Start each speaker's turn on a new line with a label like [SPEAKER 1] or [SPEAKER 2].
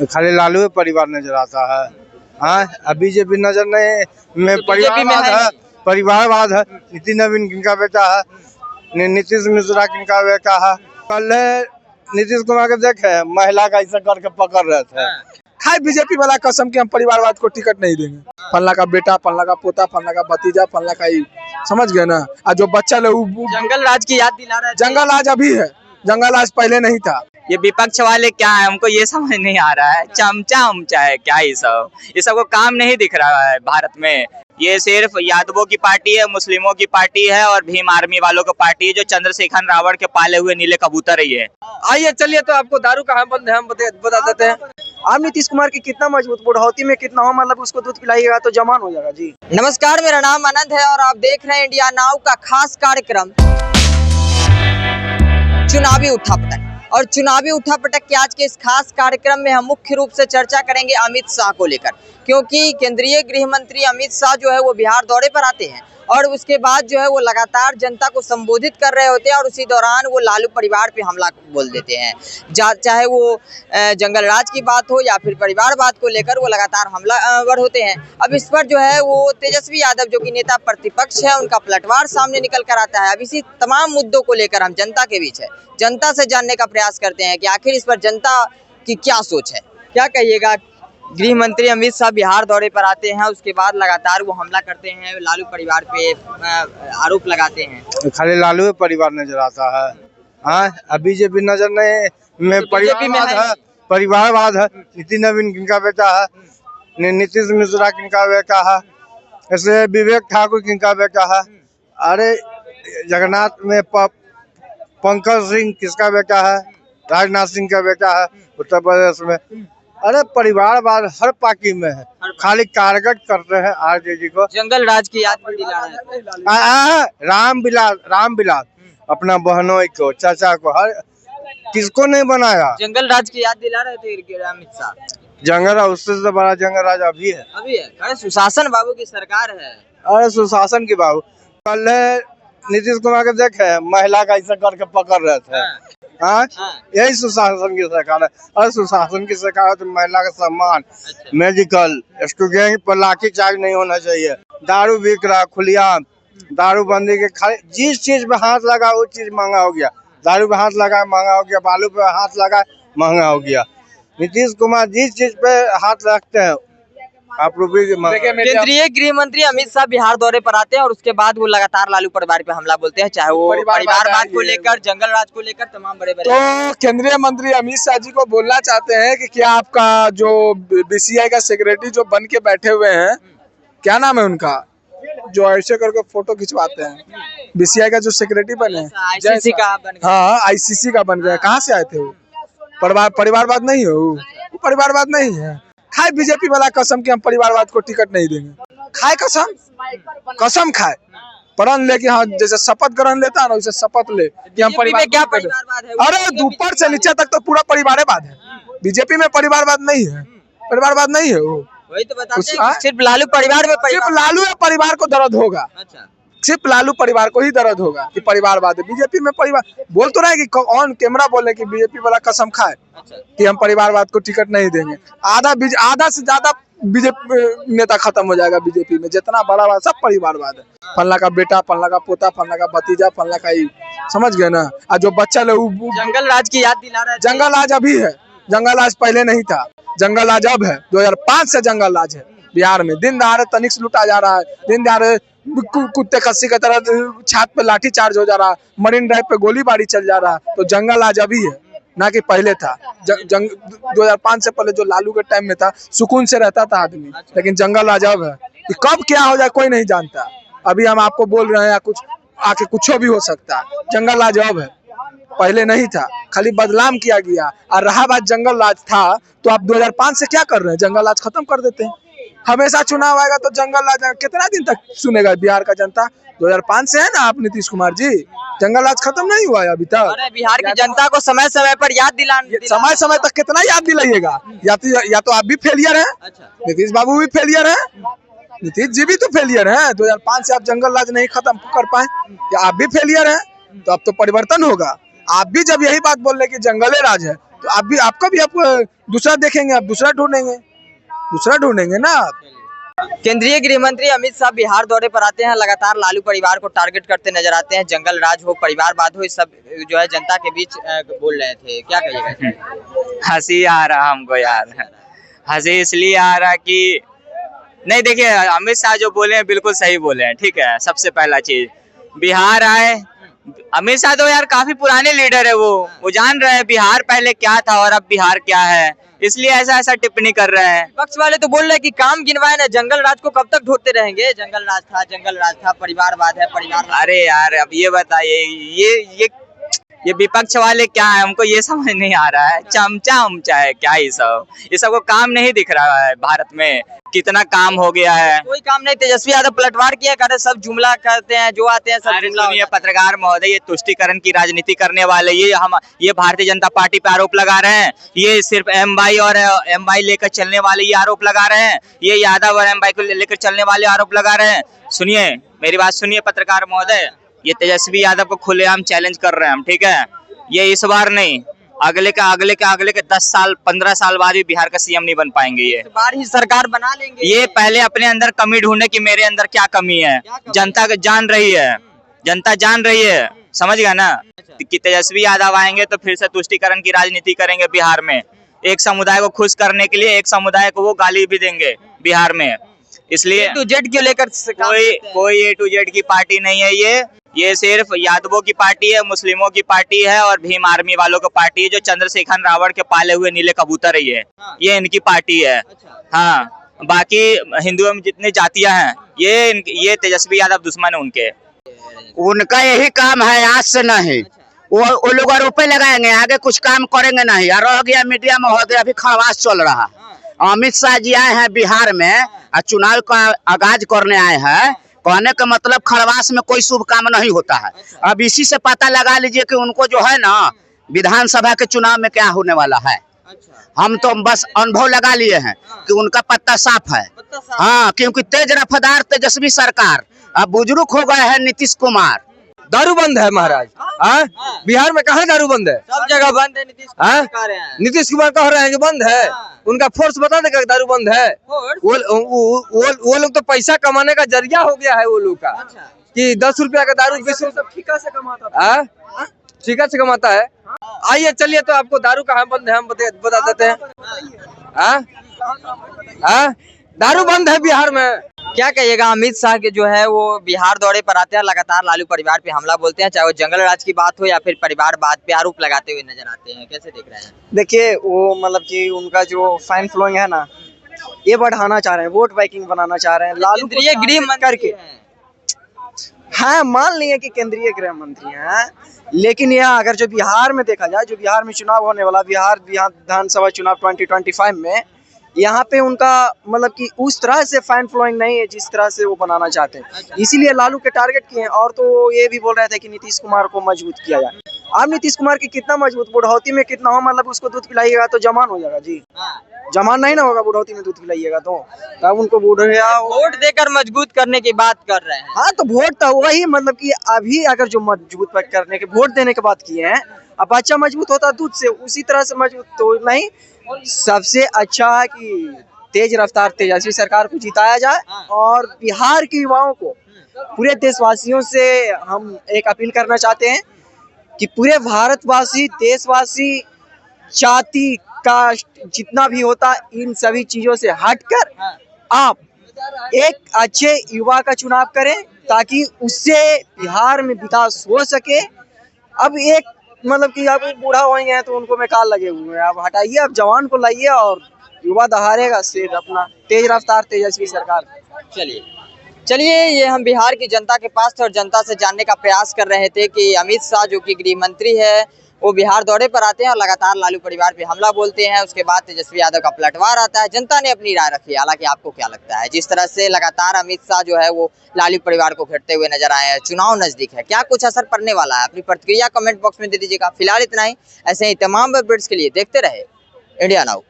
[SPEAKER 1] खाली लालू परिवार नजर आता है। हाँ, अब बीजेपी नजर नहीं में परिवारवाद है। नितिन नवीन किनका बेटा है, नीतीश मिश्रा किनका बेटा है। कल नीतीश कुमार के देखे महिला का ऐसा करके पकड़ रहे थे।
[SPEAKER 2] खाए बीजेपी वाला कसम के हम परिवारवाद को टिकट नहीं देंगे। फल्ला का बेटा, फल्ला का पोता, फल्ला का भतीजा, फल्ला का ही, समझ गए ना। और जो बच्चा लोग
[SPEAKER 3] जंगल राज की याद दिला रहा है।
[SPEAKER 2] जंगल राज अभी है, जंगल राज पहले नहीं था।
[SPEAKER 3] ये विपक्ष वाले क्या है, हमको ये समझ नहीं आ रहा है। चमचा उमचा है क्या ये सब को काम नहीं दिख रहा है भारत में। ये सिर्फ यादवों की पार्टी है, मुस्लिमों की पार्टी है और भीम आर्मी वालों की पार्टी है, जो चंद्रशेखर रावण के पाले हुए नीले कबूतर ही है।
[SPEAKER 2] आइए चलिए, तो आपको दारू का हम बता देते हैं। आप नीतीश कुमार की कितना मजबूत, बुढ़ौती में कितना हो, मतलब उसको दूध पिलाइएगा तो जवान हो जाएगा जी।
[SPEAKER 3] नमस्कार, मेरा नाम आनंद है और आप देख रहे हैं इंडिया नाउ का खास कार्यक्रम चुनावी उठापटक। और चुनावी उठापटक के आज के इस खास कार्यक्रम में हम मुख्य रूप से चर्चा करेंगे अमित शाह को लेकर, क्योंकि केंद्रीय गृह मंत्री अमित शाह जो है वो बिहार दौरे पर आते हैं और उसके बाद जो है वो लगातार जनता को संबोधित कर रहे होते हैं और उसी दौरान वो लालू परिवार पे हमला बोल देते हैं। चाहे वो जंगल राज की बात हो या फिर परिवारवाद को लेकर वो लगातार हमलावर होते हैं। अब इस पर जो है वो तेजस्वी यादव जो कि नेता प्रतिपक्ष है, उनका पलटवार सामने निकल कर आता है। अब इसी तमाम मुद्दों को लेकर हम जनता के बीच है, जनता से जानने का प्रयास करते हैं कि आखिर इस पर जनता की क्या सोच है। क्या कहिएगा, गृह मंत्री अमित शाह बिहार दौरे पर आते हैं, उसके बाद लगातार वो हमला करते हैं, लालू परिवार पे आरोप लगाते हैं।
[SPEAKER 1] खाली लालू परिवार नजर आता है। हाँ, अब बीजेपी नजर नहीं में परिवारवाद है। नितिन नवीन किनका बेटा है, नीतीश मिश्रा किनका बेटा है, ऐसे विवेक ठाकुर किनका बेटा है। अरे जगन्नाथ में पंकज सिंह किसका बेटा है, राजनाथ सिंह का बेटा है उत्तर प्रदेश में। अरे परिवारवाद हर पार्टी में है, खाली टारगेट करते हैं आरजेडी को।
[SPEAKER 3] जंगल राज की याद भी दिला रहे हैं।
[SPEAKER 1] राम बिलास अपना बहनों को, चाचा को, हर किसको नहीं बनाया।
[SPEAKER 3] जंगल राज की याद दिला रहे थे अमित शाह।
[SPEAKER 1] जंगल राज उससे बड़ा जंगल राज अभी है।
[SPEAKER 3] अरे सुशासन बाबू की सरकार है।
[SPEAKER 1] अरे सुशासन की बाबू, कल नीतीश कुमार के देखे महिला का ऐसा करके पकड़ रहे थे। हाँ, यही सुशासन की सरकार है। और सुशासन की सरकार है तो महिला का सम्मान, मेडिकल, स्टूडेंट पर लाठीचार्ज नहीं होना चाहिए। दारू बिक रहा खुलियाम, दारू बंदी के खाली जिस चीज पे हाथ लगा वो चीज महंगा हो गया। दारू पे हाथ लगा महंगा हो गया, बालू पे हाथ लगा महंगा हो गया। नीतीश कुमार जिस चीज पे हाथ रखते हैं आप
[SPEAKER 3] केंद्रीय गृह मंत्री अमित शाह बिहार दौरे पर आते हैं और उसके बाद वो लगातार लालू परिवार पे हमला बोलते हैं, चाहे वो परिवारवाद को लेकर, जंगल राज को लेकर, तमाम बड़े बड़े।
[SPEAKER 2] तो केंद्रीय मंत्री अमित शाह जी को बोलना चाहते हैं कि क्या आपका जो बीसीआई का सेक्रेटरी जो बन के बैठे हुए हैं, क्या नाम है उनका, जो ऐसे करके फोटो खिंचवाते हैं, बीसीआई का जो सेक्रेटरी बने,
[SPEAKER 3] आईसीसी का बन,
[SPEAKER 2] हाँ आईसीसी का बन गया। कहाँ से आए थे वो? परिवारवाद नहीं है वो परिवारवाद नहीं है। खाए बीजेपी वाला कसम के हम परिवारवाद को टिकट नहीं देंगे। खाए कसम खाए प्रण ले कि हाँ, जैसे शपथ ग्रहण लेता है ना, वैसे शपथ ले कि हम परिवार
[SPEAKER 3] क्या परिवारवाद है।
[SPEAKER 2] अरे ऊपर से नीचे तक तो पूरा परिवारवाद है। बीजेपी में परिवारवाद नहीं है, परिवारवाद नहीं है वो।
[SPEAKER 3] वही तो बताते हैं, सिर्फ लालू परिवार में
[SPEAKER 2] सिर्फ लालू या परिवार को दर्द होगा। अच्छा, सिर्फ लालू परिवार को ही दर्द होगा कि परिवारवाद है। बीजेपी में परिवार बोल तो रहे कि ऑन कैमरा बोले कि बीजेपी वाला कसम खाए कि हम परिवारवाद को टिकट नहीं देंगे। आधा से ज्यादा बीजेपी नेता खत्म हो जाएगा बीजेपी में, जितना बड़ा बड़ा सब परिवारवाद है। फल्ला का बेटा, फल्ला का पोता, फल्ला का भतीजा, फल्ला का ही, समझ गए ना। और जो बच्चा लोग
[SPEAKER 3] जंगल राज की याद दिला रहे हैं।
[SPEAKER 2] जंगल राज अभी है, जंगल राज पहले नहीं था। जंगल राज अब है, 2005 से जंगल राज है बिहार में। दिन दहाड़े तनिक से लुटा जा रहा है, दिन दहाड़े कुत्ते खस्सी की तरह छात पे लाठी चार्ज हो जा रहा है, मरीन ड्राइव पे गोलीबारी चल जा रहा है। तो जंगल राज अभी है, ना कि पहले था। 2005 से पहले जो लालू के टाइम में था, सुकून से रहता था आदमी, लेकिन जंगल राज अब है। कब क्या हो जाए कोई नहीं जानता। अभी हम आपको बोल रहे हैं, कुछ आके कुछ भी हो सकता है। जंगल राज अब है, पहले नहीं था, खाली बदलाव किया गया। और रहा बात जंगल राज था, तो आप 2005 से क्या कर रहे हैं, जंगल राज खत्म कर देते हैं। हमेशा चुनाव आएगा तो जंगल राज कितना दिन तक सुनेगा बिहार का जनता। 2005 से है ना आप नीतीश कुमार जी, जंगल राज खत्म नहीं हुआ है अभी तक।
[SPEAKER 3] अरे बिहार की जनता को समय समय पर याद
[SPEAKER 2] समय समय तक कितना याद दिलाइएगा। या तो आप भी फेलियर हैं। अच्छा। नीतीश बाबू भी फेलियर है, नीतीश जी भी तो फेलियर है। 2005 से आप जंगल राज नहीं खत्म कर पाए, या आप भी फेलियर हैं। तो अब तो परिवर्तन होगा। आप भी जब यही बात बोल रहे कि जंगले राज है, तो आप भी आपका भी आप दूसरा देखेंगे, आप दूसरा ढूंढेंगे ना आप।
[SPEAKER 3] केंद्रीय गृह मंत्री अमित शाह बिहार दौरे पर आते हैं, लगातार लालू परिवार को टारगेट करते नजर आते हैं। जंगल राज हो, परिवारवाद हो, इस सब जो है जनता के बीच बोल रहे थे, क्या कहिएगा?
[SPEAKER 4] हंसी आ रहा हमको यार, हंसी इसलिए आ रहा कि नहीं, देखिए अमित शाह जो बोले हैं बिल्कुल सही बोले हैं, ठीक है। सबसे पहला चीज बिहार आए, अमित शाह तो यार काफी पुराने लीडर है, वो जान रहे हैं बिहार पहले क्या था और अब बिहार क्या है, इसलिए ऐसा टिप्पणी कर रहे हैं।
[SPEAKER 3] पक्ष वाले तो बोल रहे हैं कि काम गिनवाए ना, जंगल राज को कब तक ढोते रहेंगे? जंगल राज था, परिवारवाद है, परिवार।
[SPEAKER 4] अरे यार अब ये बताइए, ये विपक्ष वाले क्या है, हमको ये समझ नहीं आ रहा है। चमचा उमचा है क्या ये सबको काम नहीं दिख रहा है? भारत में कितना काम हो गया है,
[SPEAKER 3] कोई काम नहीं। तेजस्वी यादव पलटवार किया करे, सब जुमला करते हैं, जो आते हैं सब जुमला।
[SPEAKER 4] सुनिए पत्रकार महोदय, ये तुष्टीकरण की राजनीति करने वाले ये भारतीय जनता पार्टी पे आरोप लगा रहे हैं। ये सिर्फ एमवाई और एमवाई लेकर चलने वाले ये आरोप लगा रहे हैं, ये यादव और एमवाई को लेकर चलने वाले आरोप लगा रहे हैं। सुनिए मेरी बात सुनिए पत्रकार महोदय, ये तेजस्वी यादव को खुलेआम चैलेंज कर रहे हैं हम, ठीक है। ये इस बार नहीं, अगले के 10 साल 15 साल बाद भी बिहार का सीएम नहीं बन पाएंगे। ये
[SPEAKER 3] इस बार ही सरकार बना लेंगे।
[SPEAKER 4] ये पहले अपने अंदर कमी ढूंढे कि मेरे अंदर क्या कमी है। जनता जान रही है, जनता जान रही है, समझ गया ना कि तेजस्वी यादव आएंगे तो फिर से तुष्टीकरण की राजनीति करेंगे बिहार में। एक समुदाय को खुश करने के लिए एक समुदाय को वो गाली भी देंगे बिहार में। इसलिए
[SPEAKER 3] A to Z क्यों लेकर
[SPEAKER 4] कोई A to Z की पार्टी नहीं है। ये सिर्फ यादवों की पार्टी है, मुस्लिमों की पार्टी है और भीम आर्मी वालों की पार्टी है, जो चंद्रशेखर रावण के पाले हुए नीले कबूतर ही है। ये इनकी पार्टी है। हाँ, बाकी हिंदुओं में जितनी जातियां हैं ये तेजस्वी यादव दुश्मन है उनके।
[SPEAKER 5] उनका यही काम है, आज से नहीं। वो लोग आरोप लगाएंगे, आगे कुछ काम करेंगे नहीं। रह गया मीडिया महोदय, अभी खड़वास चल रहा। अमित शाह जी आए हैं बिहार में, चुनाव का आगाज करने आए हैं। कहने का मतलब खड़वास में कोई शुभ काम नहीं होता है। अब इसी से पता लगा लीजिए कि उनको जो है ना विधानसभा के चुनाव में क्या होने वाला है। हम तो बस अनुभव लगा लिए हैं कि उनका पत्ता साफ है। हाँ, क्योंकि तेज रफ्तार तेजस्वी सरकार, अब बुजुर्ग हो गए हैं नीतीश कुमार।
[SPEAKER 2] दारू बंद है महाराज। बिहार में कहाँ दारू बंद है?
[SPEAKER 3] सब जगह बंद है।
[SPEAKER 2] नीतीश कुमार कह रहे हैं कि बंद है। उनका फोर्स बता देगा दारू बंद है। वो लोग तो पैसा कमाने का जरिया हो गया है वो लोग का। कि 10 रुपया का दारू 20 रुपया ठेका से कमाता है। आइए चलिए, तो आपको दारू कहाँ बंद है हम बता देते हैं। दारू बंद है बिहार में।
[SPEAKER 3] क्या कहिएगा? अमित शाह के जो है वो बिहार दौरे पर आते हैं, लगातार लालू परिवार पे हमला बोलते हैं, चाहे वो जंगल राज की बात हो या फिर परिवारवाद पे आरोप लगाते हुए नजर आते हैं। कैसे देख रहे हैं?
[SPEAKER 6] देखिए, वो मतलब कि उनका जो फैन फॉलोइंग है ना, ये बढ़ाना चाह रहे हैं, वोट बैंकिंग बनाना चाह रहे हैं। लालू
[SPEAKER 3] केंद्रीय गृह मंत्री
[SPEAKER 6] करके हाँ, मान लिए कि केंद्रीय गृह मंत्री हैं, लेकिन यहाँ अगर जो बिहार में देखा जाए, जो बिहार में चुनाव होने वाला, बिहार विधानसभा चुनाव 2025 में, यहाँ पे उनका मतलब कि उस तरह से फैन फॉलोइंग नहीं है जिस तरह से वो बनाना चाहते हैं। इसीलिए लालू के टारगेट किए हैं। और तो ये भी बोल रहे थे कि नीतीश कुमार को मजबूत किया जाए। आप नीतीश कुमार की कितना मजबूत, बुढ़ौती में कितना हो, मतलब उसको दूध पिलाइएगा तो जवान हो जाएगा जी। जवान नहीं ना होगा बुढ़ौती में दूध पिलाइएगा तो। तब उनको
[SPEAKER 3] वोट देकर मजबूत करने की बात कर रहे हैं।
[SPEAKER 6] हाँ, तो वोट तो वही, मतलब कि अभी अगर जो मजबूत करने के वोट देने के बात किए हैं, अब बच्चा मजबूत होता दूध से, उसी तरह से मजबूत तो नहीं। सबसे अच्छा है कि तेज रफ्तार तेजस्वी सरकार को जिताया जाए। और बिहार के युवाओं को, पूरे देशवासियों से हम एक अपील करना चाहते हैं कि पूरे भारतवासी, देशवासी, जाति, कास्ट जितना भी होता, इन सभी चीजों से हटकर आप एक अच्छे युवा का चुनाव करें, ताकि उससे बिहार में विकास हो सके। अब एक मतलब कि आप बूढ़ा हो गए हैं तो उनको में काल लगे हुए हैं, आप हटाइए, आप जवान को लाइए और युवा दहाड़ेगा सिर्फ अपना तेज रफ्तार तेजस्वी सरकार।
[SPEAKER 3] चलिए, ये हम बिहार की जनता के पास थे और जनता से जानने का प्रयास कर रहे थे कि अमित शाह जो कि गृह मंत्री है, वो बिहार दौरे पर आते हैं और लगातार लालू परिवार पे हमला बोलते हैं। उसके बाद तेजस्वी यादव का पलटवार आता है। जनता ने अपनी राय रखी है। हालांकि आपको क्या लगता है, जिस तरह से लगातार अमित शाह जो है वो लालू परिवार को घेरते हुए नजर आए हैं, चुनाव नजदीक है, क्या कुछ असर पड़ने वाला है? अपनी प्रतिक्रिया कमेंट बॉक्स में दे दीजिएगा। फिलहाल इतना ही। ऐसे ही तमाम अपडेट्स के लिए देखते रहे इंडिया नाउ।